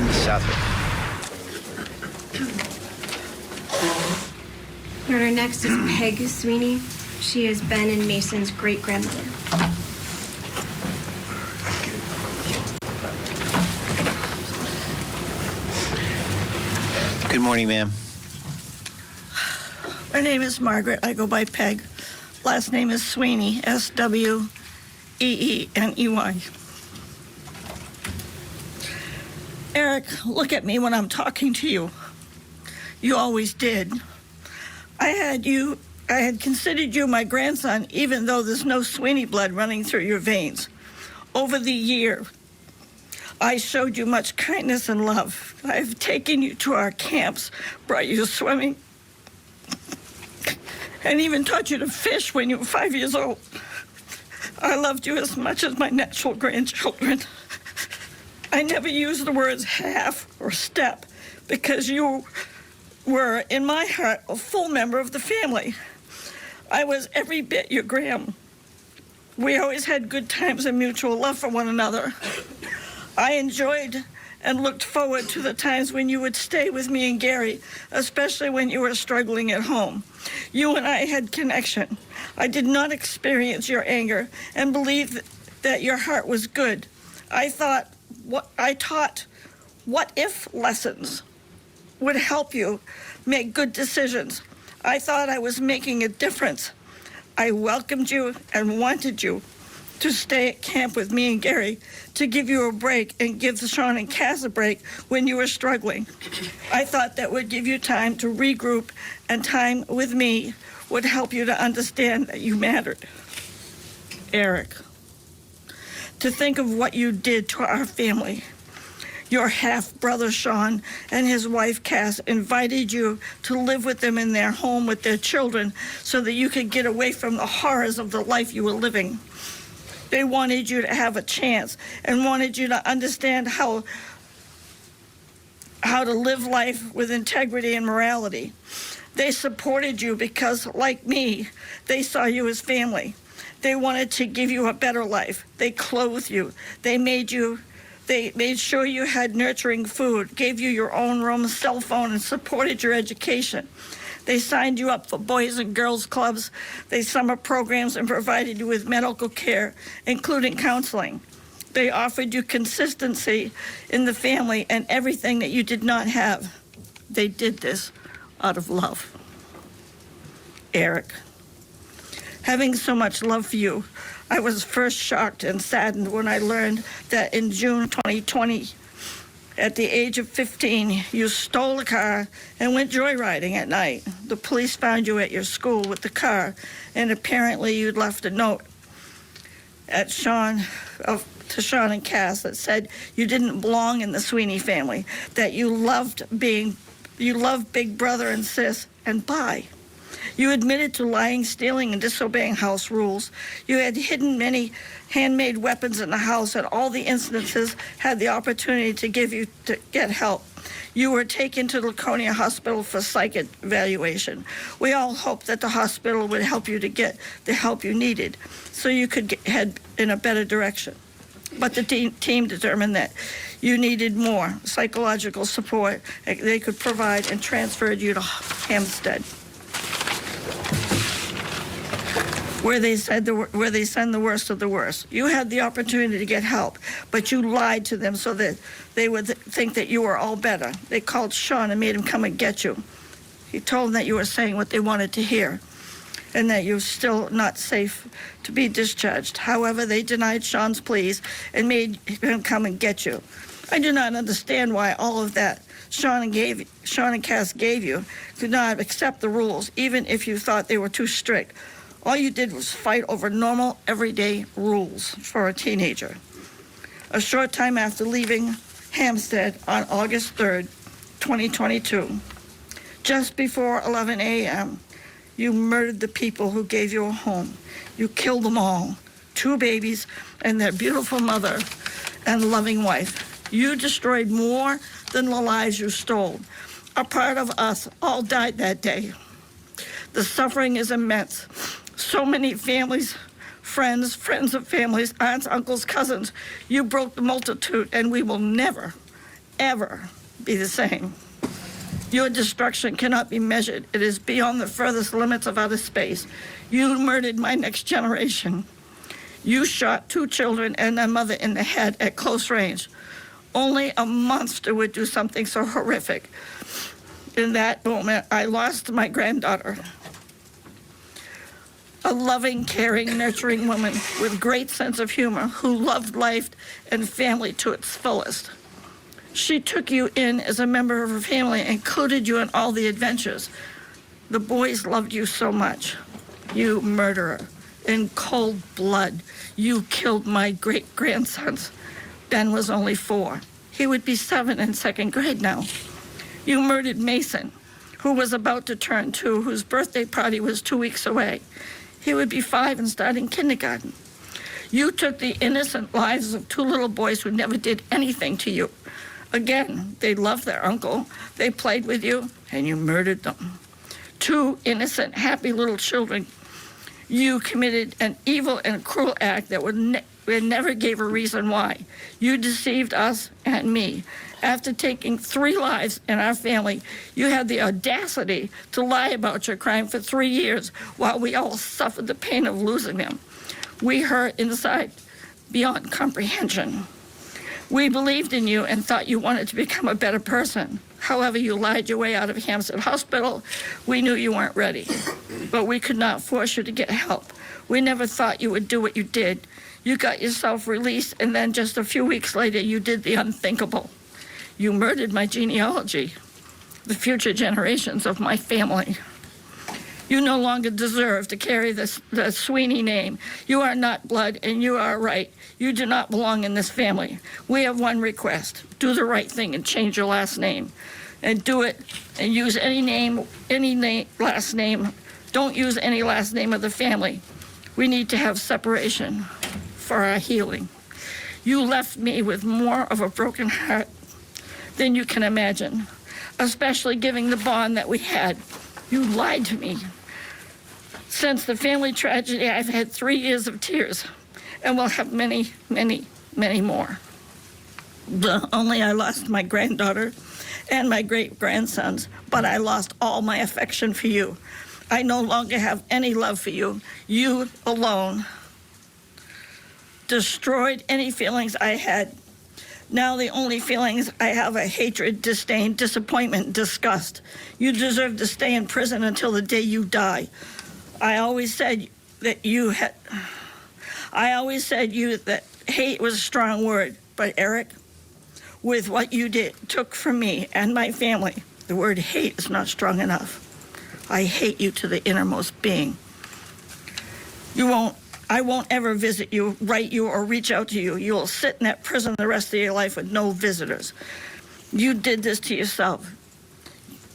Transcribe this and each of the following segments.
Mason Southwick. Your Honor, next is Peg Sweeney. She is Ben and Mason's great-grandmother. Good morning, ma'am. My name is Margaret. I go by Peg. Last name is Sweeney, S-W-E-E-N-E-Y. Eric, look at me when I'm talking to you. You always did. I had considered you my grandson, even though there's no Sweeney blood running through your veins. Over the year, I showed you much kindness and love. I've taken you to our camps, brought you swimming, and even taught you to fish when you were 5 years old. I loved you as much as my natural grandchildren. I never used the words half or step because you were, in my heart, a full member of the family. I was every bit your gram. We always had good times and mutual love for one another. I enjoyed and looked forward to the times when you would stay with me and Gary, especially when you were struggling at home. You and I had connection. I did not experience your anger and believed that your heart was good. I taught what-if lessons would help you make good decisions. I thought I was making a difference. I welcomed you and wanted you to stay at camp with me and Gary, to give you a break and give Sean and Cass a break when you were struggling. I thought that would give you time to regroup, and time with me would help you to understand that you mattered. Eric, to think of what you did to our family. Your half-brother, Sean, and his wife, Cass, invited you to live with them in their home with their children so that you could get away from the horrors of the life you were living. They wanted you to have a chance and wanted you to understand how to live life with integrity and morality. They supported you because, like me, they saw you as family. They wanted to give you a better life. They clothed you. They made sure you had nurturing food, gave you your own room, cell phone, and supported your education. They signed you up for boys and girls clubs, they summer programs, and provided you with medical care, including counseling. They offered you consistency in the family and everything that you did not have. They did this out of love. Eric, having so much love for you, I was first shocked and saddened when I learned that in June 2020, at the age of 15, you stole a car and went joyriding at night. The police found you at your school with the car, and apparently you'd left a note to Sean and Cass that said you didn't belong in the Sweeney family, that you loved Big Brother and Sis, and bye. You admitted to lying, stealing, and disobeying house rules. You had hidden many handmade weapons in the house, and all the instances had the opportunity to get help. You were taken to Laconia Hospital for psych evaluation. We all hoped that the hospital would help you to get the help you needed so you could head in a better direction. But the team determined that you needed more psychological support they could provide and transferred you to Hampstead, where they send the worst of the worst. You had the opportunity to get help, but you lied to them so that they would think that you were all better. They called Sean and made him come and get you. He told them that you were saying what they wanted to hear and that you're still not safe to be discharged. However, they denied Sean's pleas and made him come and get you. I do not understand why all of that Sean and Cass gave you could not accept the rules, even if you thought they were too strict. All you did was fight over normal, everyday rules for a teenager. A short time after leaving Hampstead on August 3rd, 2022, just before 11 a.m., you murdered the people who gave you a home. You killed them all, 2 babies and their beautiful mother and loving wife. You destroyed more than the lives you stole. A part of us all died that day. The suffering is immense. So many families, friends of families, aunts, uncles, cousins. You broke the multitude, and we will never, ever be the same. Your destruction cannot be measured. It is beyond the furthest limits of outer space. You murdered my next generation. You shot 2 children and their mother in the head at close range. Only a monster would do something so horrific. In that moment, I lost my granddaughter. A loving, caring, nurturing woman with great sense of humor who loved life and family to its fullest. She took you in as a member of her family and included you in all the adventures. The boys loved you so much. You murderer. In cold blood, you killed my great-grandsons. Ben was only 4. He would be 7 in 2nd grade now. You murdered Mason, who was about to turn 2, whose birthday party was 2 weeks away. He would be 5 and starting kindergarten. You took the innocent lives of 2 little boys who never did anything to you. Again, they loved their uncle, they played with you, and you murdered them. 2 innocent, happy little children. You committed an evil and cruel act that we never gave a reason why. You deceived us and me. After taking 3 lives in our family, you had the audacity to lie about your crime for 3 years while we all suffered the pain of losing them. We hurt inside beyond comprehension. We believed in you and thought you wanted to become a better person. However, you lied your way out of Hampstead Hospital. We knew you weren't ready, but we could not force you to get help. We never thought you would do what you did. You got yourself released, and then just a few weeks later, you did the unthinkable. You murdered my genealogy, the future generations of my family. You no longer deserve to carry the Sweeney name. You are not blood, and you are right. You do not belong in this family. We have one request. Do the right thing and change your last name. And do it and use any last name. Don't use any last name of the family. We need to have separation for our healing. You left me with more of a broken heart than you can imagine, especially given the bond that we had. You lied to me. Since the family tragedy, I've had 3 years of tears, and will have many, many, many more. Only I lost my granddaughter and my great-grandsons, but I lost all my affection for you. I no longer have any love for you. You alone destroyed any feelings I had. Now the only feelings I have are hatred, disdain, disappointment, disgust. You deserve to stay in prison until the day you die. I always said that hate was a strong word, but Eric, with what you took from me and my family, the word hate is not strong enough. I hate you to the innermost being. I won't ever visit you, write you, or reach out to you. You will sit in that prison the rest of your life with no visitors. You did this to yourself,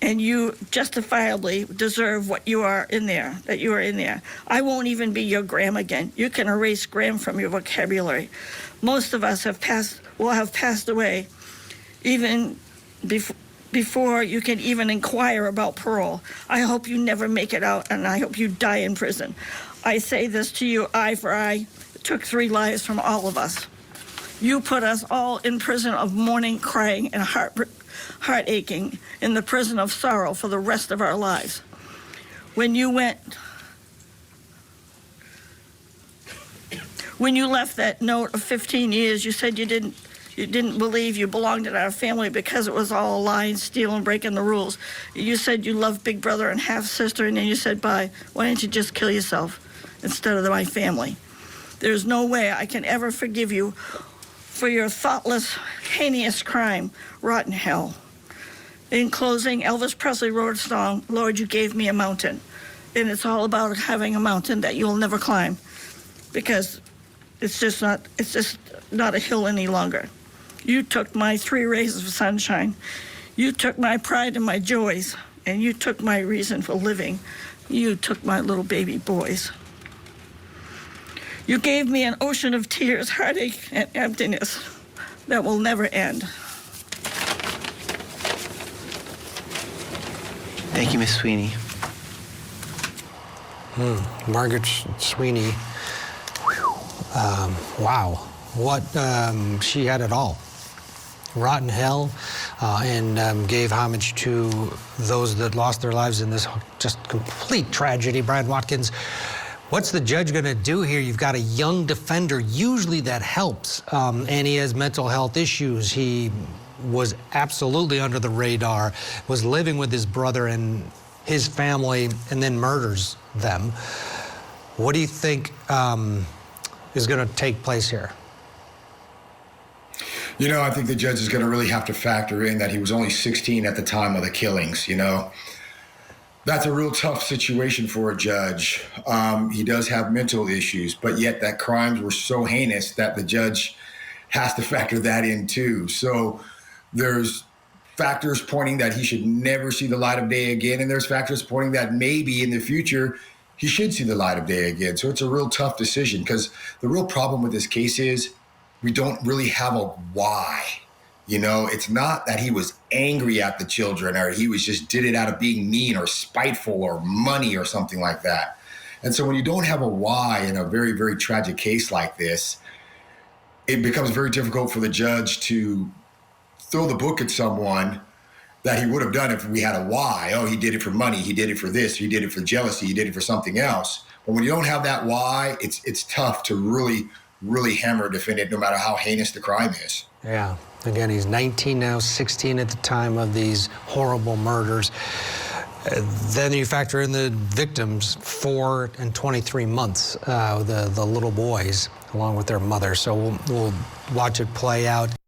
and you justifiably deserve what you are in there, that you are in there. I won't even be your Graham again. You can erase Graham from your vocabulary. Most of us will have passed away even before you can even inquire about parole. I hope you never make it out, and I hope you die in prison. I say this to you, eye for eye. It took 3 lives from all of us. You put us all in prison of mourning, crying, and heart aching, in the prison of sorrow for the rest of our lives. When you left that note of 15 years, you said you didn't believe you belonged in our family because it was all lying, stealing, breaking the rules. You said you loved big brother and half sister, and then you said, bye. Why didn't you just kill yourself instead of my family? There's no way I can ever forgive you for your thoughtless, heinous crime. Rotten hell. In closing, Elvis Presley wrote a song, Lord, you gave me a mountain. And it's all about having a mountain that you'll never climb, because it's just not a hill any longer. You took my 3 rays of sunshine. You took my pride and my joys, and you took my reason for living. You took my little baby boys. You gave me an ocean of tears, heartache, and emptiness that will never end. Thank you, Miss Sweeney. Margaret Sweeney. Wow. What, she had it all. Rotten hell, and gave homage to those that lost their lives in this just complete tragedy. Brad Watkins, what's the judge going to do here? You've got a young defender. Usually that helps, and he has mental health issues. He was absolutely under the radar, was living with his brother and his family, and then murders them. What do you think is going to take place here? You know, I think the judge is going to really have to factor in that he was only 16 at the time of the killings, you know. That's a real tough situation for a judge. He does have mental issues, but yet that crimes were so heinous that the judge has to factor that in too. So there's factors pointing that he should never see the light of day again, and there's factors pointing that maybe in the future he should see the light of day again. So it's a real tough decision, because the real problem with this case is we don't really have a why. You know, it's not that he was angry at the children or he was just did it out of being mean or spiteful or money or something like that. And so when you don't have a why in a very, very tragic case like this, it becomes very difficult for the judge to throw the book at someone that he would have done if we had a why. Oh, he did it for money, he did it for this, he did it for jealousy, he did it for something else. But when you don't have that why, it's tough to really hammer a defendant no matter how heinous the crime is. Yeah. Again, he's 19 now, 16 at the time of these horrible murders. Then you factor in the victims, 4 and 23 months, the little boys, along with their mother. So we'll watch it play out.